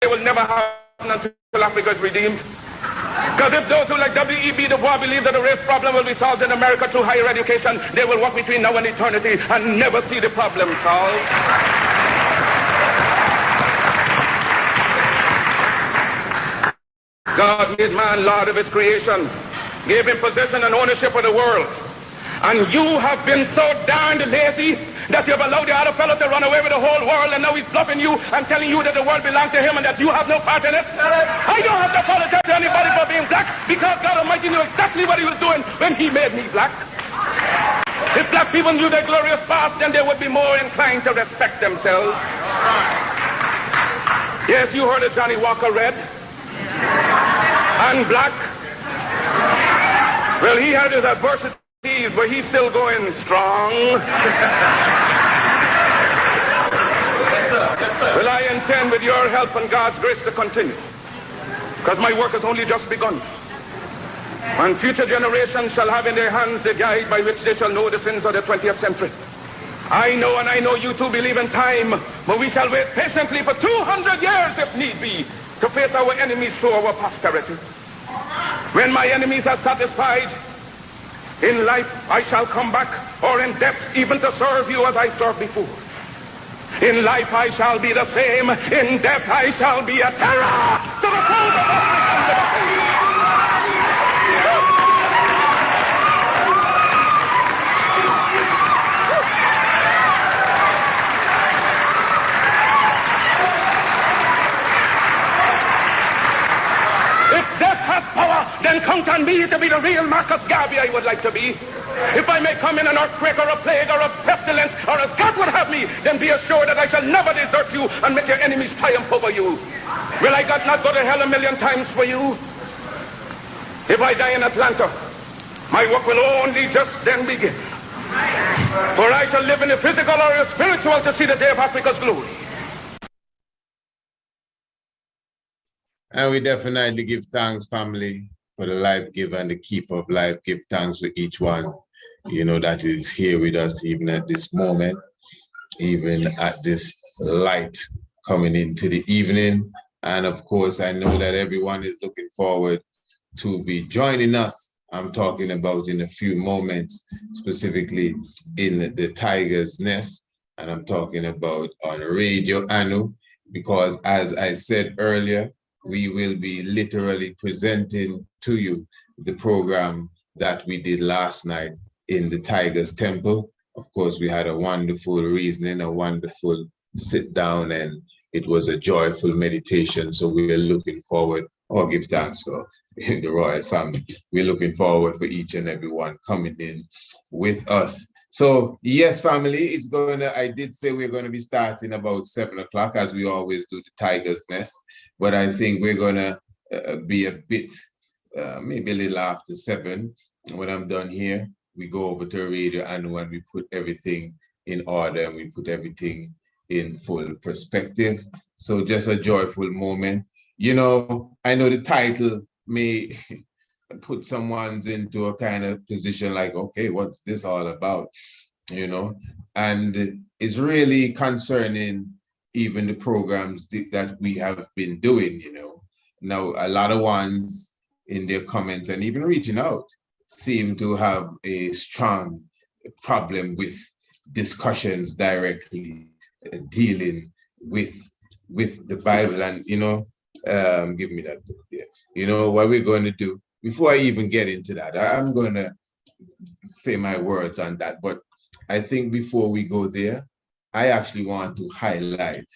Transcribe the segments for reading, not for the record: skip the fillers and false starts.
will never happen until Africa is redeemed. Because if those who like W.E.B. Du Bois believe that the race problem will be solved in America through higher education, they will walk between now and eternity and never see the problem solved. God made man Lord of his creation, gave him possession and ownership of the world. And you have been so darned lazy that you've allowed the other fellow to run away with the whole world, and now he's bluffing you and telling you that the world belongs to him and that you have no part in it. I don't have to apologize to anybody for being black, because God Almighty knew exactly what he was doing when he made me black. If black people knew their glorious past, then they would be more inclined to respect themselves. Yes, you heard of Johnny Walker Red and black. Well, he had his adversities, but he's still going strong. Well, I intend with your help and God's grace to continue, because my work has only just begun. And future generations shall have in their hands the guide by which they shall know the sins of the 20th century. I know, and I know you too believe in time, but we shall wait patiently for 200 years if need be to face our enemies through our posterity. When my enemies are satisfied, in life I shall come back, or in death even to serve you as I served before. In life I shall be the same, in death I shall be a terror to the foes of African liberty. Then count on me to be the real Marcus Garvey I would like to be. If I may come in an earthquake or a plague or a pestilence, or as God would have me, then be assured that I shall never desert you and make your enemies triumph over you. Will I God not go to hell a million times for you? If I die in Atlanta, my work will only just then begin. For I shall live in the physical or the spiritual to see the day of Africa's glory. And we definitely give thanks, family, for the life giver and the keeper of life. Give thanks for each one, that is here with us, even at this moment, even at this light coming into the evening. And of course, I know that everyone is looking forward to be joining us. I'm talking about in a few moments, specifically in the Tiger's Nest. And I'm talking about on Radio Anu, because as I said earlier, we will be literally presenting to you the program that we did last night in the Tiger's Temple. Of course, we had a wonderful reasoning, a wonderful sit down, and it was a joyful meditation. So we are looking forward, or give thanks for the royal family. We're looking forward for each and every one coming in with us. So yes, family, I did say we're going to be starting about 7 o'clock, as we always do, the Tiger's Nest. But I think we're going to be a bit, maybe a little after 7. When I'm done here, we go over to Radio Anu and we put everything in order and we put everything in full perspective. So just a joyful moment. I know the title may put someone's into a kind of position like, okay, what's this all about? And it's really concerning even the programs that we have been doing, Now, a lot of ones in their comments and even reaching out seem to have a strong problem with discussions directly dealing with the Bible. And, give me that book there. What we're going to do, before I even get into that, I'm going to say my words on that. But I think before we go there, I actually want to highlight,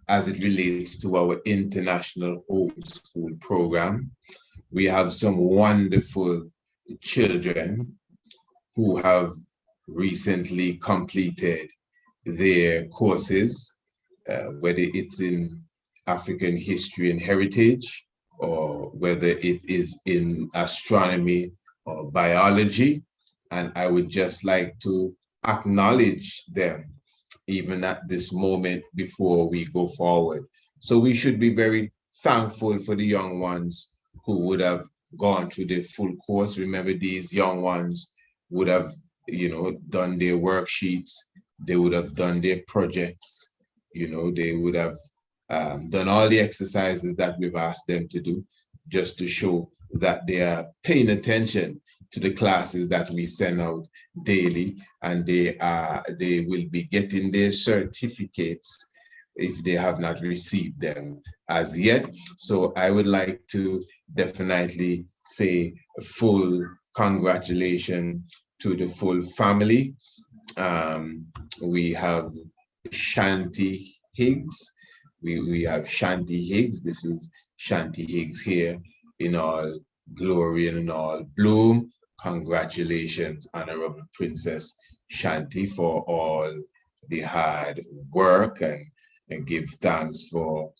as it relates to our international homeschool program, we have some wonderful children who have recently completed their courses, whether it's in African history and heritage, or whether it is in astronomy or biology. And I would just like to acknowledge them even at this moment before we go forward. So we should be very thankful for the young ones who would have gone through the full course. Remember, these young ones would have, done their worksheets, they would have done their projects, they would have done all the exercises that we've asked them to do, just to show that they are paying attention to the classes that we send out daily, and they will be getting their certificates if they have not received them as yet. So I would like to definitely say a full congratulations to the full family. We have Shanti Higgs. We have Shanti Higgs. This is Shanti Higgs here in all glory and in all bloom. Congratulations, Honorable Princess Shanti, for all the hard work, and give thanks for,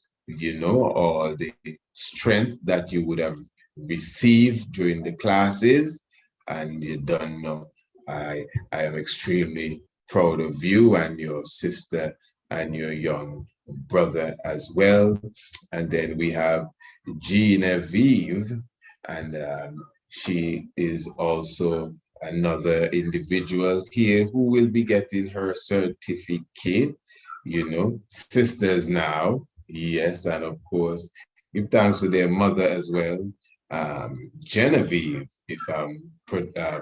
all the strength that you would have received during the classes. And you don't know, I am extremely proud of you and your sister and your young brother as well. And then we have Genevieve, and she is also another individual here who will be getting her certificate, sisters now. Yes, and of course, give thanks to their mother as well, Genevieve, if I'm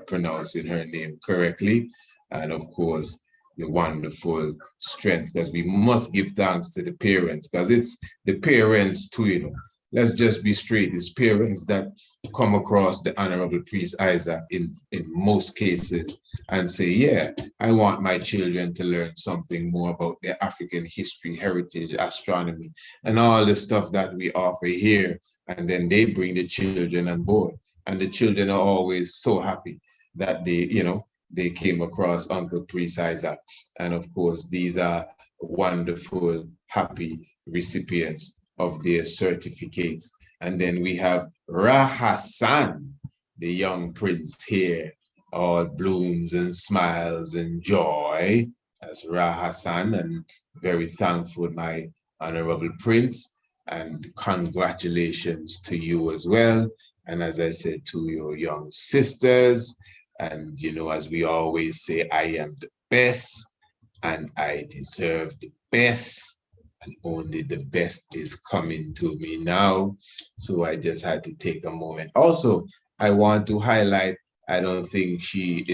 pronouncing her name correctly, and of course, the wonderful strength, because we must give thanks to the parents, because it's the parents too, Let's just be straight. It's parents that come across the Honorable Priest Isaac in most cases and say, yeah, I want my children to learn something more about their African history, heritage, astronomy, and all the stuff that we offer here. And then they bring the children on board. And the children are always so happy that they came across Uncle Priest Isaac. And of course, these are wonderful, happy recipients of their certificates. And then we have Rahasan, the young prince here, all blooms and smiles and joy. That's Rahasan, and very thankful, my honorable prince, and congratulations to you as well. And as I said, to your young sisters, and as we always say, I am the best and I deserve the best. And only the best is coming to me now. So I just had to take a moment. Also, I want to highlight, I don't think she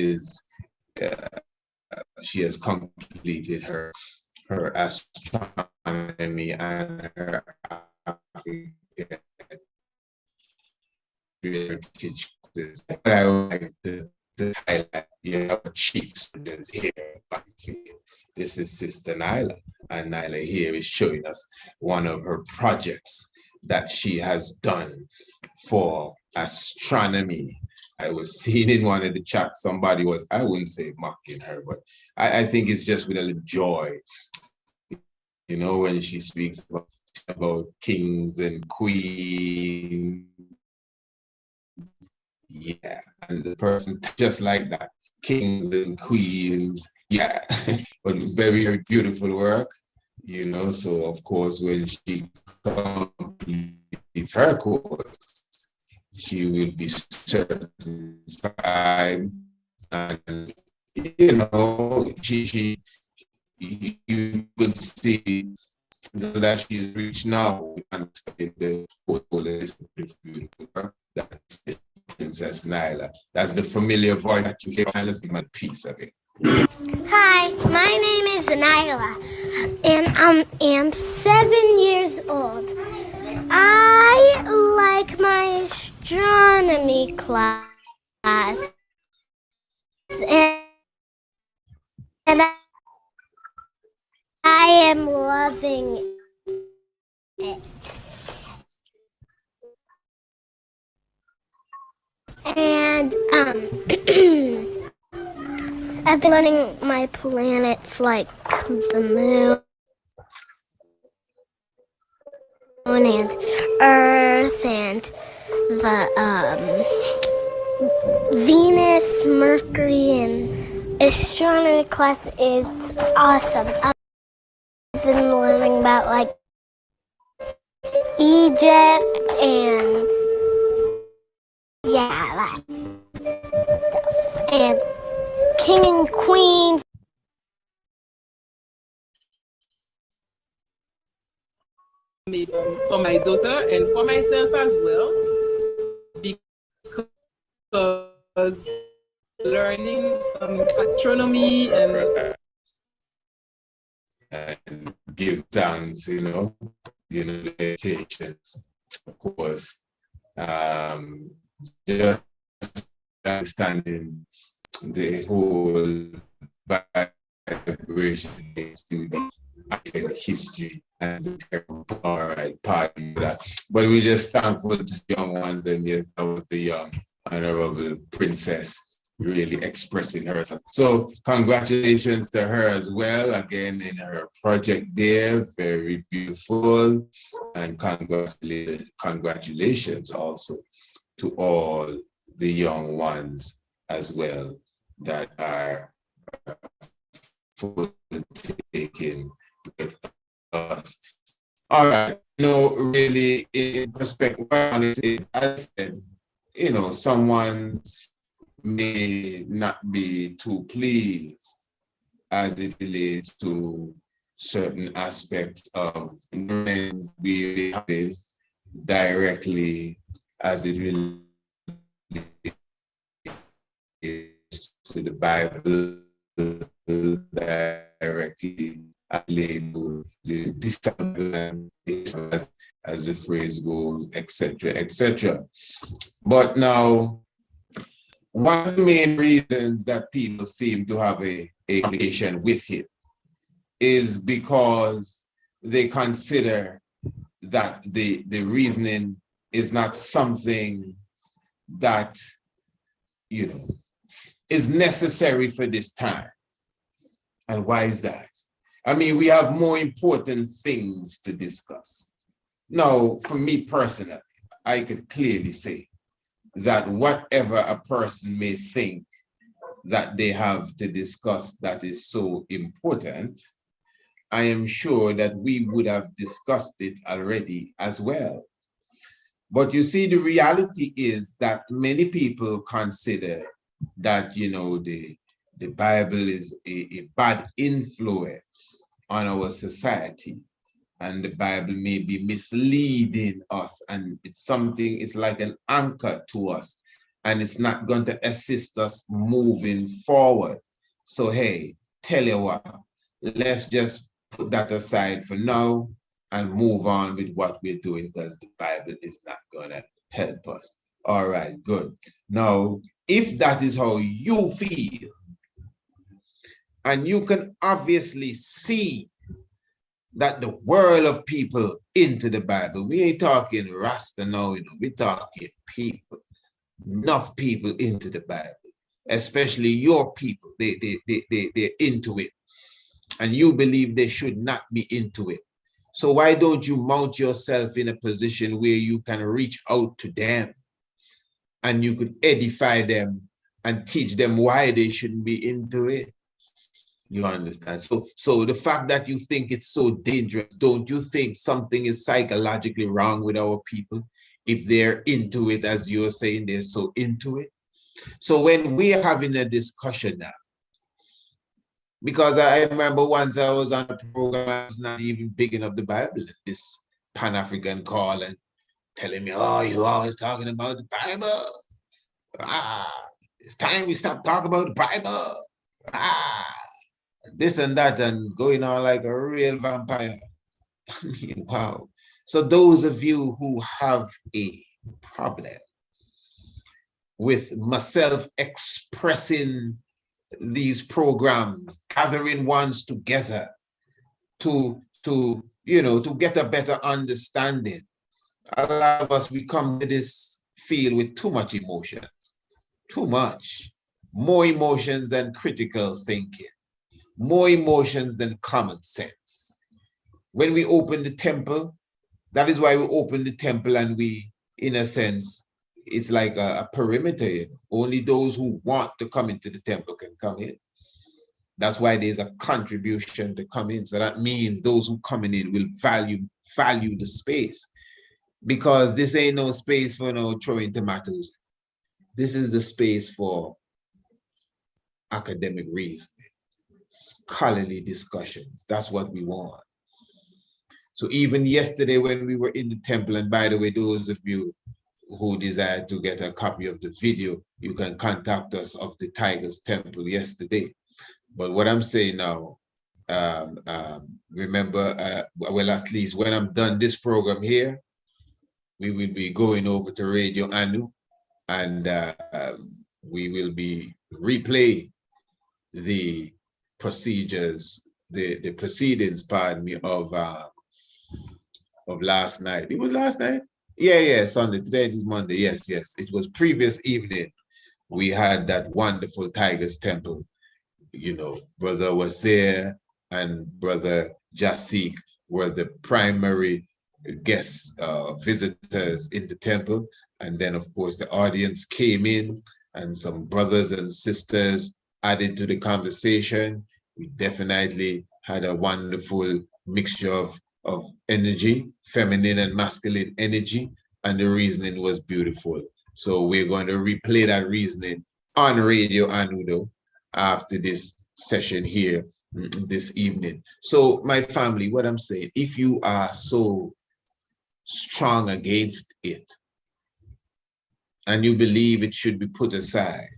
has completed her astronomy and her African heritage courses. But I would like to highlight chief students here. This is Sister Nyla, and Nyla here is showing us one of her projects that she has done for astronomy. I was seeing in one of the chats, somebody was, I wouldn't say mocking her, but I think it's just with a little joy, when she speaks about kings and queens. Yeah, and the person just like that, kings and queens, yeah, but very, very beautiful work, so of course when she completes her course, she will be certified, and you could see that she's reached now and the beautiful work. That's Princess Nyla. That's the familiar voice that you hear. Let's give a piece of it. Hi, my name is Nyla, and I am 7 years old. I like my astronomy class, and I am loving it. And I've been learning my planets like the moon and Earth and the Venus, Mercury, and astronomy class is awesome. I've been learning about like Egypt and that stuff, and king and queens. daughter and for myself as well, because learning astronomy and give thanks, meditation, of course, just understanding the whole vibration to the history and all right part of that. But we're just thankful to the young ones, and yes, that was the young honorable princess really expressing herself. So congratulations to her as well, again in her project there, very beautiful, and congratulations also to all the young ones as well that are taking with us. All right, really in perspective, as I said, someone may not be too pleased as it relates to certain aspects of ignorance we having directly as it relates to the Bible directly to the discipline, as the phrase goes, etc., etc. But now, one of the main reasons that people seem to have a complication with it is because they consider that the reasoning is not something that, is necessary for this time. And why is that? I mean, we have more important things to discuss. Now, for me personally, I could clearly say that whatever a person may think that they have to discuss that is so important, I am sure that we would have discussed it already as well. But you see, the reality is that many people consider that, the Bible is a bad influence on our society, and the Bible may be misleading us, and it's like an anchor to us, and it's not going to assist us moving forward. So, hey, tell you what, let's just put that aside for now and move on with what we're doing, because the Bible is not going to help us. All right, good. Now, if that is how you feel, and you can obviously see that the world of people into the Bible, we ain't talking Rasta now, we're talking people, enough people into the Bible, especially your people, they're into it, and you believe they should not be into it. So why don't you mount yourself in a position where you can reach out to them and you could edify them and teach them why they shouldn't be into it? You understand? So the fact that you think it's so dangerous, don't you think something is psychologically wrong with our people if they're into it, as you're saying, they're so into it? So when we're having a discussion now, because I remember once I was on a program, I was not even picking up the Bible, this Pan-African call and telling me, oh, you're always talking about the Bible. It's time we stop talking about the Bible. This and that, and going on like a real vampire. I mean, wow. So those of you who have a problem with myself expressing these programs, gathering ones together to get a better understanding, a lot of us, we come to this field with too much emotions, too much, more emotions than critical thinking, more emotions than common sense. When we open the temple, that is why we open the temple, and we, in a sense, it's like a perimeter. Only those who want to come into the temple can come in. That's why there's a contribution to come in. So that means those who coming in will value the space, because this ain't no space for no throwing tomatoes. This is the space for academic reasoning, scholarly discussions. That's what we want. So even yesterday when we were in the temple, and by the way, those of you who desire to get a copy of the video, you can contact us of the Tigers Temple yesterday. But what I'm saying now, remember, well, at least when I'm done this program here, we will be going over to Radio Anu, and we will be replay the procedures, the proceedings, pardon me, of last night. It was last night? Yeah, Sunday. Today is Monday. Yes. It was previous evening. We had that wonderful Tigers Temple. You know, Brother Wazir and Brother Jasik were the primary guest visitors in the temple. And then, of course, the audience came in and some brothers and sisters added to the conversation. We definitely had a wonderful mixture of energy, feminine and masculine energy, and the reasoning was beautiful. So we're going to replay that reasoning on Radio Anudo after this session here this evening. So my family, what I'm saying, if you are so strong against it and you believe it should be put aside,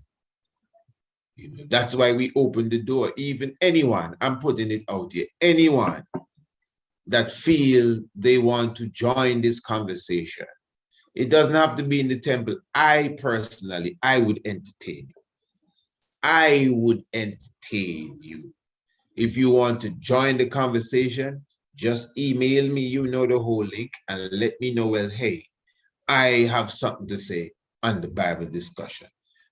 you know, that's why we open the door. Even anyone, I'm putting it out here, anyone that feel they want to join this conversation, it doesn't have to be in the temple. I personally, I would entertain you. I would entertain you. If you want to join the conversation, just email me, you know the whole link, and let me know, well, hey, I have something to say on the Bible discussion.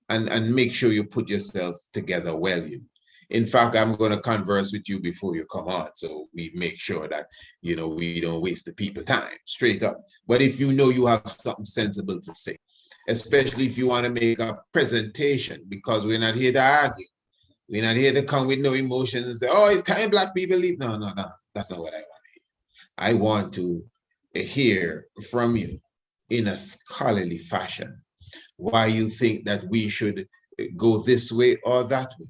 And make sure you put yourself together well. In fact, I'm going to converse with you before you come on, so we make sure that, you know, we don't waste the people time, straight up. But if you know you have something sensible to say, especially if you want to make a presentation, because we're not here to argue. We're not here to come with no emotions and say, oh, it's time black people leave. No, that's not what I want to hear. I want to hear from you in a scholarly fashion why you think that we should go this way or that way.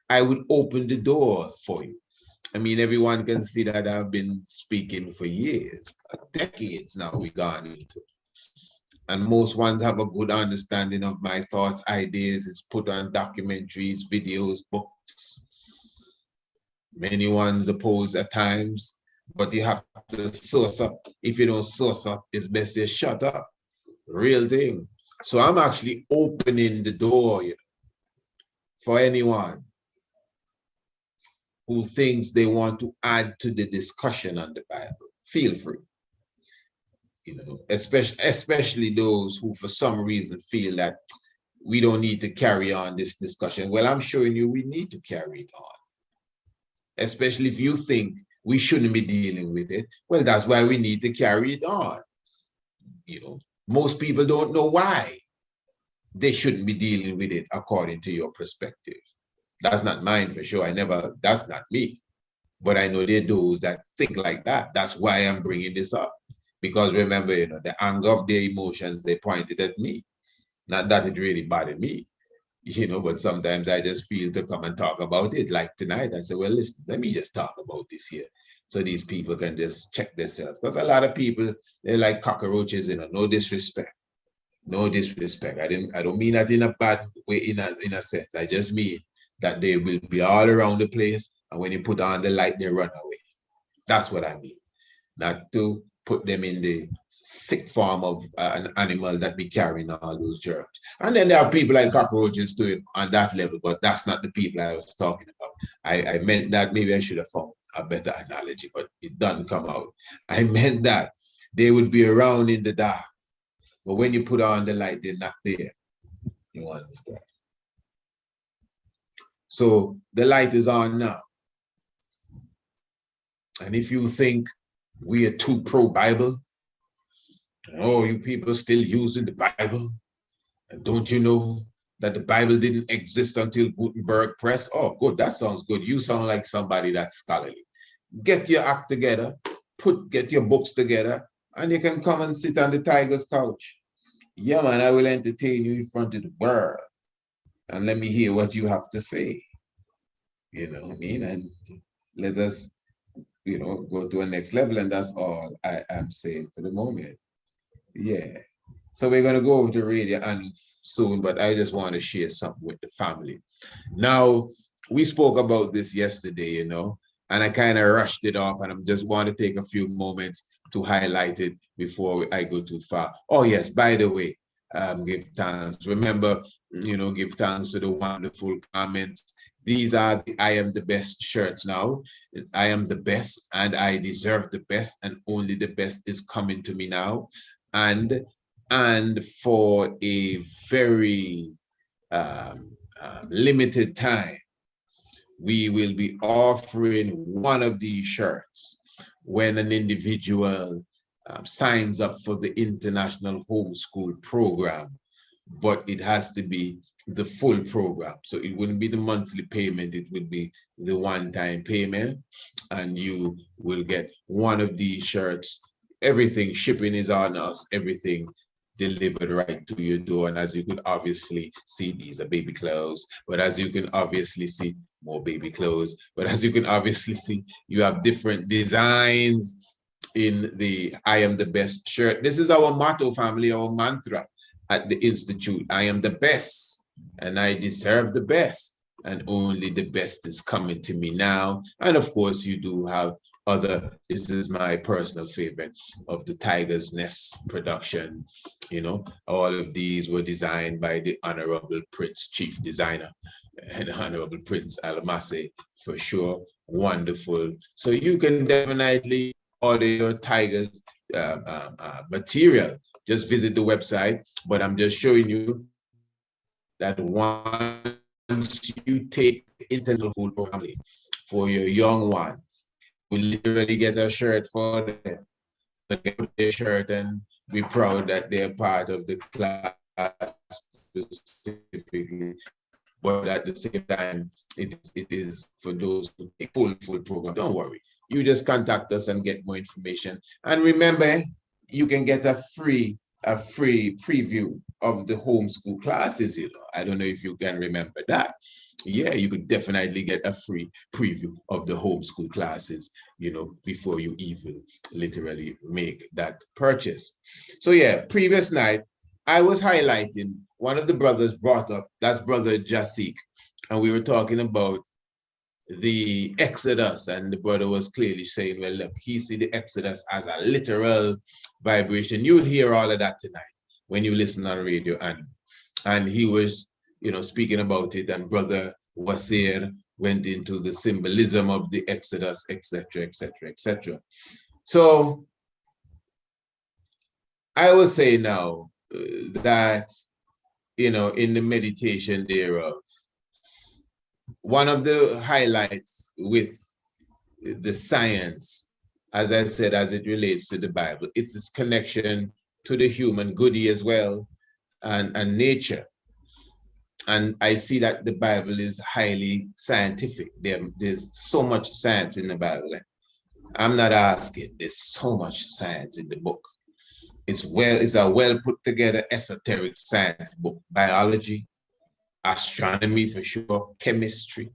I would open the door for you. I mean, everyone can see that I've been speaking for years, decades now we've gone into. And most ones have a good understanding of my thoughts, ideas. It's put on documentaries, videos, books. Many ones oppose at times, but you have to source up. If you don't source up, it's best to shut up. Real thing. So I'm actually opening the door, you know, for anyone who thinks they want to add to the discussion on the Bible. Feel free. You know, especially those who for some reason feel that we don't need to carry on this discussion. Well, I'm showing you we need to carry it on. Especially if you think we shouldn't be dealing with it. Well, that's why we need to carry it on. You know, most people don't know why they shouldn't be dealing with it according to your perspective. That's not mine for sure. That's not me. But I know there are those that think like that. That's why I'm bringing this up. Because remember, you know, the anger of their emotions, they pointed at me. Not that it really bothered me, you know, but sometimes I just feel to come and talk about it. Like tonight, I said, well, listen, let me just talk about this here. So these people can just check themselves. Because a lot of people, they're like cockroaches, you know, no disrespect. No disrespect. I don't mean that in a bad way, in a sense. I just mean that they will be all around the place. And when you put on the light, they run away. That's what I mean. Not to put them in the sick form of an animal that be carrying all those germs. And then there are people like cockroaches to it on that level, but that's not the people I was talking about. I meant that maybe I should have found a better analogy, but it doesn't come out. I meant that they would be around in the dark, but when you put on the light, they're not there. You understand? So the light is on now. And if you think we are too pro-Bible, oh, you people still using the Bible, and don't you know that the Bible didn't exist until Gutenberg press? Oh, good, that sounds good. You sound like somebody that's scholarly. Get your act together, get your books together, and you can come and sit on the tiger's couch. Yeah, man, I will entertain you in front of the world, and let me hear what you have to say. You know what I mean? And let us go to a next level. And that's all I am saying for the moment. Yeah. So we're going to go over to Radio and soon, but I just want to share something with the family. Now, we spoke about this yesterday, and I kind of rushed it off, and I just want to take a few moments to highlight it before I go too far. Oh, yes, by the way, give thanks. Remember, give thanks to the wonderful comments. These are the I am the best shirts now. I am the best and I deserve the best, and only the best is coming to me now. And for a very limited time, we will be offering one of these shirts when an individual signs up for the International Homeschool Program, but it has to be the full program. So it wouldn't be the monthly payment, it would be the one-time payment, and you will get one of these shirts. Everything, shipping is on us, everything delivered right to your door. And as you can obviously see, these are baby clothes, but as you can obviously see, more baby clothes, but as you can obviously see, you have different designs in the I am the best shirt. This is our motto, family, our mantra at the Institute. I am the best and I deserve the best, and only the best is coming to me now. And of course, you do have this is my personal favorite of the Tiger's Nest production. All of these were designed by the Honorable Prince, Chief Designer, and Honorable Prince Alamase, for sure. Wonderful. So you can definitely order your Tiger's material. Just visit the website, but I'm just showing you that once you take the internal whole family for your young ones, we literally get a shirt for them. They get their shirt and be proud that they're part of the class specifically. But at the same time, it is for those who take full program. Don't worry. You just contact us and get more information. And remember, you can get a free preview of the homeschool classes. I don't know if you can remember that. Yeah, you could definitely get a free preview of the homeschool classes, before you even literally make that purchase. So yeah, previous night, I was highlighting, one of the brothers brought up, that's Brother Jasik, and we were talking about the Exodus, and the brother was clearly saying, well, look, he see the Exodus as a literal vibration. You'll hear all of that tonight when you listen on radio, and he was, speaking about it, and Brother Wasir went into the symbolism of the Exodus, etc., etc., etc. So I will say now that, in the meditation thereof, one of the highlights with the science, as I said, as it relates to the Bible, it's its connection to the human goodie as well, and nature. And I see that the Bible is highly scientific. There's so much science in the Bible. I'm not asking, there's so much science in the book. It's a well put together esoteric science book. Biology, astronomy for sure, chemistry.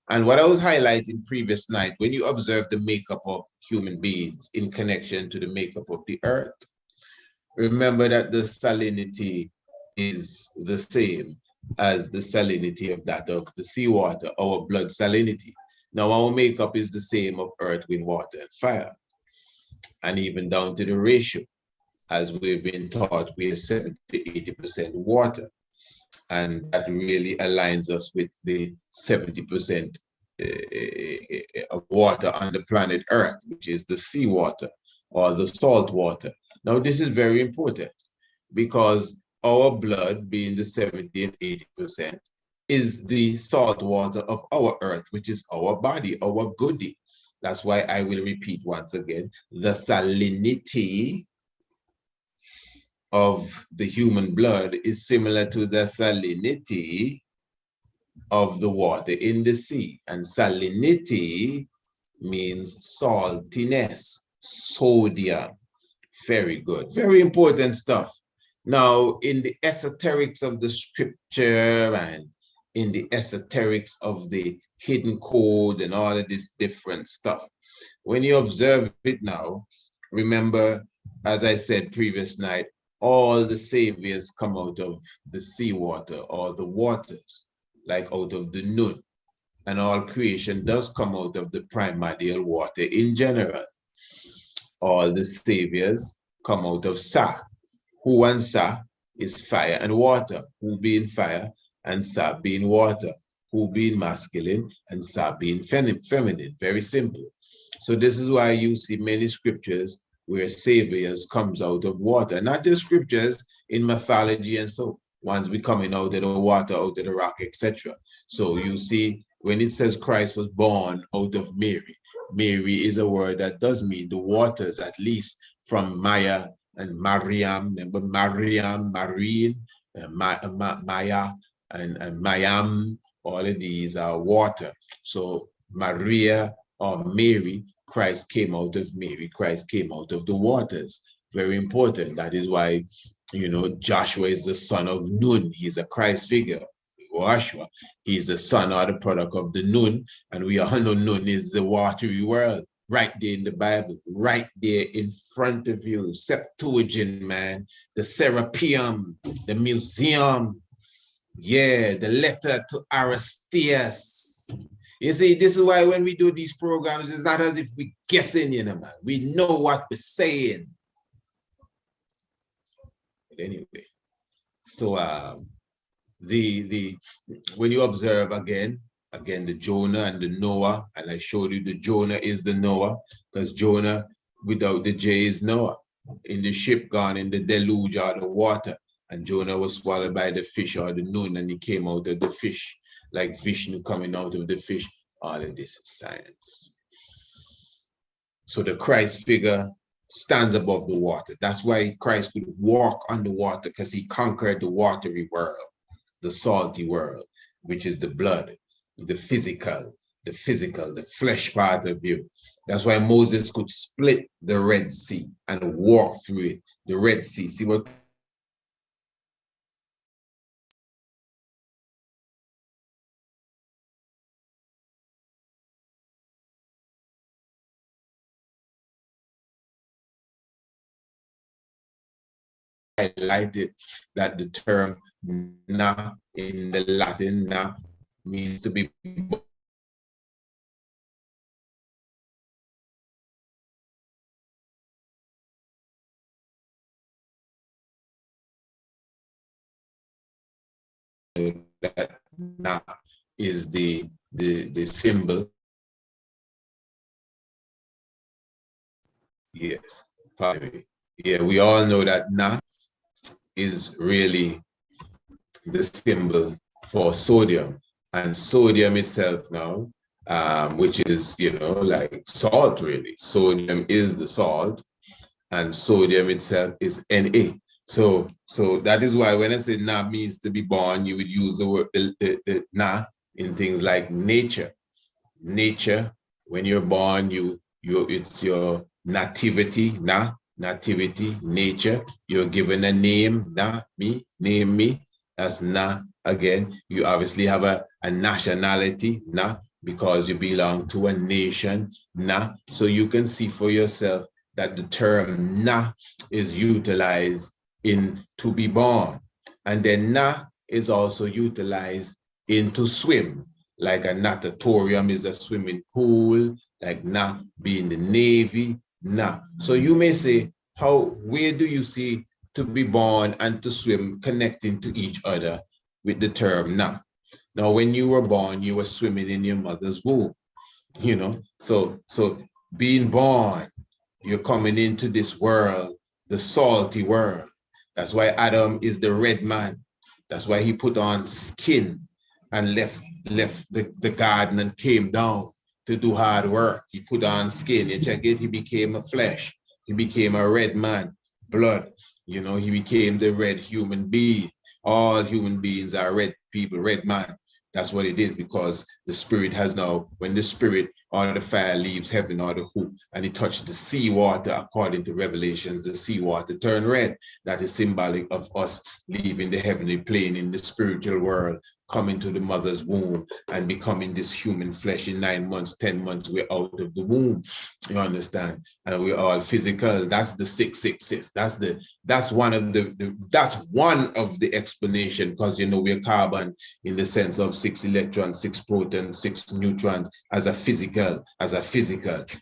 And what I was highlighting previous night, when you observe the makeup of human beings in connection to the makeup of the earth, remember that the salinity is the same as the salinity of that of the seawater, our blood salinity. Now our makeup is the same of earth, wind, water, and fire. And even down to the ratio, as we've been taught, we are 70 to 80% water. And that really aligns us with the 70% of water on the planet Earth, which is the seawater or the salt water. Now, this is very important because our blood, being the 70 and 80%, is the salt water of our earth, which is our body, our goodie. That's why I will repeat once again, the salinity of the human blood is similar to the salinity of the water in the sea. And salinity means saltiness, sodium. Very good, very important stuff. Now, in the esoterics of the scripture and in the esoterics of the hidden code and all of this different stuff. When you observe it now, remember, as I said previous night, all the saviors come out of the seawater or the waters, like out of the Nun. And all creation does come out of the primordial water in general. All the saviors come out of Sa. Hu and Sa is fire and water. Hu being fire and Sa being water. Hu being masculine and Sa being feminine. Very simple. So this is why you see many scriptures where saviors comes out of water. Not the scriptures in mythology and so ones be coming out of the water, out of the rock, etc. So you see when it says Christ was born out of Mary, Mary is a word that does mean the waters, at least from Maya and Mariam. Remember Mariam, Marine, Maya and Mayam, all of these are water. So Maria or Mary, Christ came out of Mary. Christ came out of the waters. Very important. That is why, you know, Joshua is the son of Nun. He's a Christ figure. Joshua, he's the son or the product of the Nun. And we all know Nun is the watery world. Right there in the Bible, right there in front of you. Septuagint, man. The Serapeum, the museum. Yeah, the letter to Aristeas. You see, this is why when we do these programs, it's not as if we're guessing, you know, man. We know what we're saying. But anyway, so when you observe again, the Jonah and the Noah, and I showed you the Jonah is the Noah, because Jonah without the J is Noah. In the ship gone in the deluge or the water, and Jonah was swallowed by the fish or the Nun, and he came out of the fish, like Vishnu coming out of the fish. All of this is science. So the Christ figure stands above the water. That's why Christ could walk on the water, because he conquered the watery world, the salty world, which is the blood, the physical, the flesh part of you. That's why Moses could split the Red Sea and walk through it. The Red Sea, see what highlighted, that the term na in the Latin na means to be that na is the symbol. Yes, probably. Yeah, we all know that na is really the symbol for sodium, and sodium itself now, which is, you know, like salt really. Sodium is the salt, and sodium itself is Na. So that is why when I say na means to be born, you would use the word the na in things like nature. Nature, when you're born, it's your nativity, na, nativity, nature. You're given a name, na, me, name me, that's na. Again, you obviously have a nationality, na, because you belong to a nation, na. So you can see for yourself that the term na is utilized in to be born. And then na is also utilized in to swim, like a natatorium is a swimming pool, like na being the Navy, na. So you may say, where do you see to be born and to swim connecting to each other with the term na? Now, when you were born, you were swimming in your mother's womb, you know? So being born, you're coming into this world, the salty world. That's why Adam is the red man. That's why he put on skin and left the garden and came down to do hard work. He put on skin. You check it, he became a flesh. He became a red man, blood. You know, he became the red human being. All human beings are red people, red man. That's what it is, because the spirit has now, when the spirit or the fire leaves heaven or the hoop and it touched the seawater, according to Revelations, the seawater turned red. That is symbolic of us leaving the heavenly plane in the spiritual world, coming to the mother's womb and becoming this human flesh in 9 months, 10 months, we're out of the womb. You understand? And we're all physical. That's the 666. That's one of the explanation, because you know we're carbon in the sense of 6 electrons, 6 protons, 6 neutrons as a physical,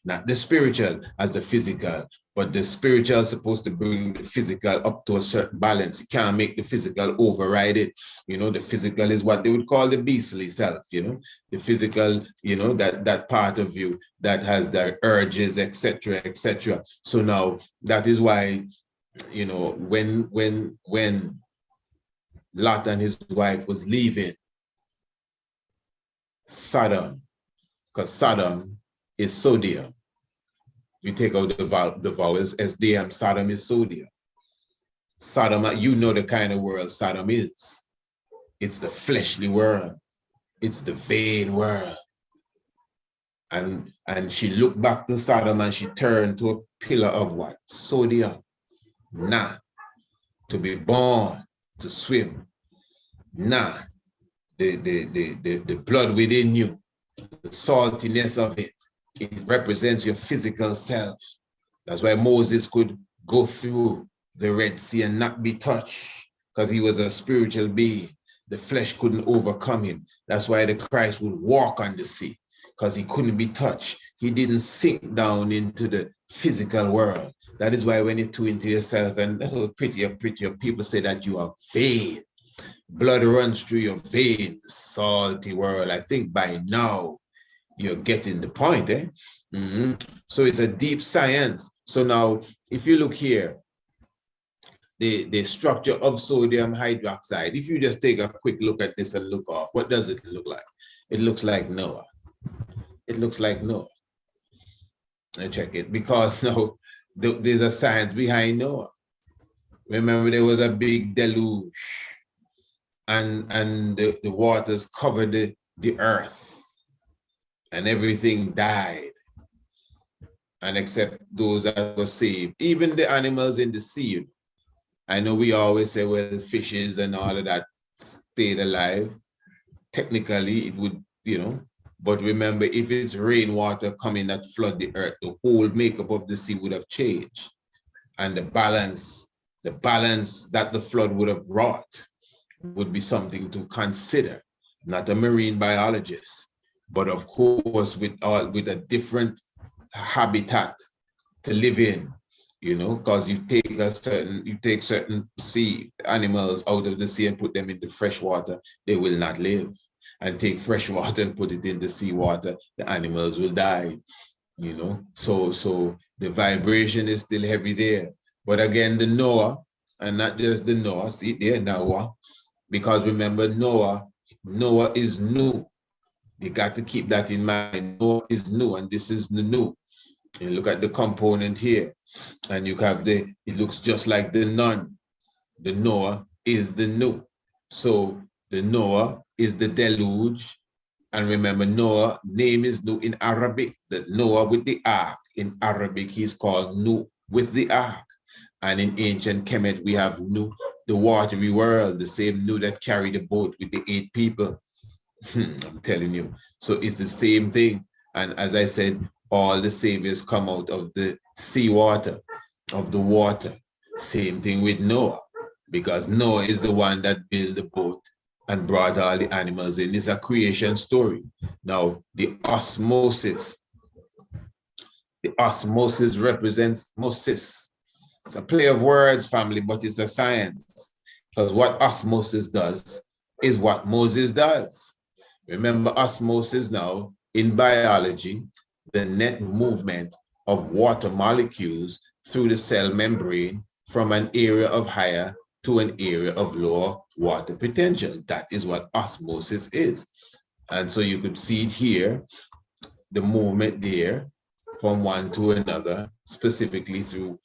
not the spiritual as the physical. But the spiritual is supposed to bring the physical up to a certain balance. You can't make the physical override it. You know, the physical is what they would call the beastly self, you know, the physical, you know, that part of you that has the urges, etc., etc. So now that is why, you know, when Lot and his wife was leaving Sodom, because Sodom is sodium. You take out the vowels, SDM, Sodom is sodium. Sodom, you know the kind of world Sodom is. It's the fleshly world. It's the vain world. And she looked back to Sodom and she turned to a pillar of what? Sodium. Nah. To be born, to swim. Nah. The blood within you, the saltiness of it. It represents your physical self. That's why Moses could go through the Red Sea and not be touched, because he was a spiritual being. The flesh couldn't overcome him. That's why the Christ would walk on the sea, because he couldn't be touched. He didn't sink down into the physical world. That is why when you tune into yourself and prettier, people say that you are vain. Blood runs through your veins, salty world. I think by now, you're getting the point, eh? So it's a deep science. So now, if you look here, the structure of sodium hydroxide, if you just take a quick look at this and look off, what does it look like? It looks like Noah. It looks like Noah. I check it, because now there's a science behind Noah. Remember, there was a big deluge, and the waters covered the earth. And everything died, and except those that were saved, even the animals in the sea. I know we always say, well, fishes and all of that stayed alive. Technically, it would, you know, but remember, if it's rainwater coming that flood the earth, the whole makeup of the sea would have changed, and the balance that the flood would have brought would be something to consider. Not a marine biologist, but of course with a different habitat to live in, you know, because you take certain sea animals out of the sea and put them into fresh water, they will not live. And take fresh water and put it in the sea water, the animals will die, you know. So the vibration is still heavy there. But again, the Noah, and not just the Noah, see there, Noah, because remember, Noah is new. You got to keep that in mind. Noah is new, and this is the new. You look at the component here, and you have it looks just like the nun. The Noah is the new. So the Noah is the deluge. And remember, Noah, name is new in Arabic. The Noah with the ark. In Arabic, he's called Nu with the ark. And in ancient Kemet, we have Nu, the watery world, the same Nu that carried the boat with the 8 people. I'm telling you. So it's the same thing. And as I said, all the saviors come out of the seawater, of the water. Same thing with Noah, because Noah is the one that built the boat and brought all the animals in. It's a creation story. Now, the osmosis represents Moses. It's a play of words, family, but it's a science. Because what osmosis does is what Moses does. Remember, osmosis now, in biology, the net movement of water molecules through the cell membrane from an area of higher to an area of lower water potential. That is what osmosis is. And so you could see it here, the movement there from one to another, specifically through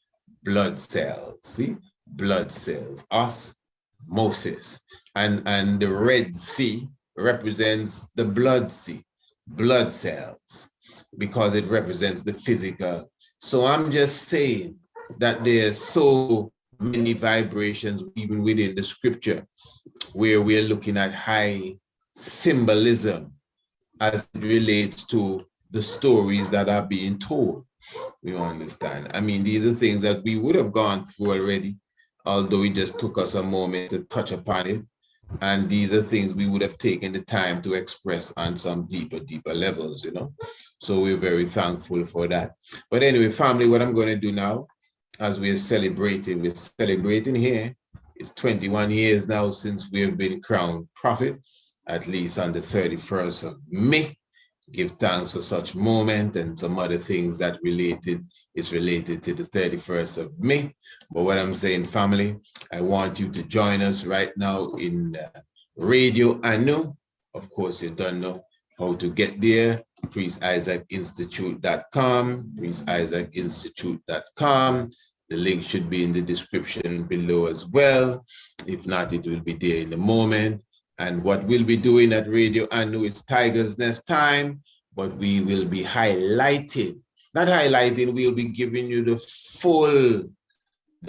blood cells. See, blood cells, osmosis. And the Red Sea represents the blood sea, blood cells, because it represents the physical. So I'm just saying that there's so many vibrations even within the scripture where we're looking at high symbolism as it relates to the stories that are being told. You understand? I mean, these are things that we would have gone through already, although it just took us a moment to touch upon it. And these are things we would have taken the time to express on some deeper levels, you know? So we're very thankful for that. But anyway, family, what I'm going to do now, as we're celebrating here, it's 21 years now since we have been crowned prophet, at least on the 31st of May. Give thanks for such moment and some other things that is related to the 31st of May. But what I'm saying, family, I want you to join us right now in Radio Anu. Of course, you don't know how to get there. PriestIsaacInstitute.com, PriestIsaacInstitute.com. The link should be in the description below as well. If not, it will be there in a moment. And what we'll be doing at Radio Anu is Tiger's Nest time, but we will be highlighting, not highlighting, we'll be giving you the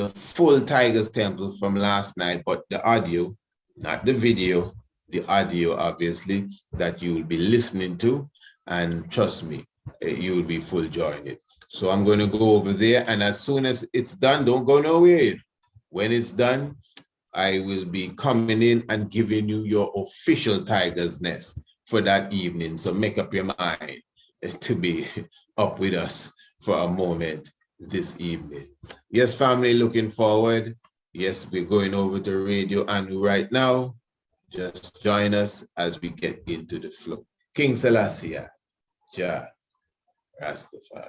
full Tiger's Temple from last night, but the audio, not the video, the audio, obviously, that you will be listening to. And trust me, you will be full enjoying it. So I'm going to go over there, and as soon as it's done, don't go nowhere. When it's done, I will be coming in and giving you your official Tiger's Nest for that evening. So make up your mind to be up with us for a moment this evening. Yes, family, looking forward. Yes, we're going over to Radio Anu right now. Just join us as we get into the flow. King Selassie, Jah Rastafari.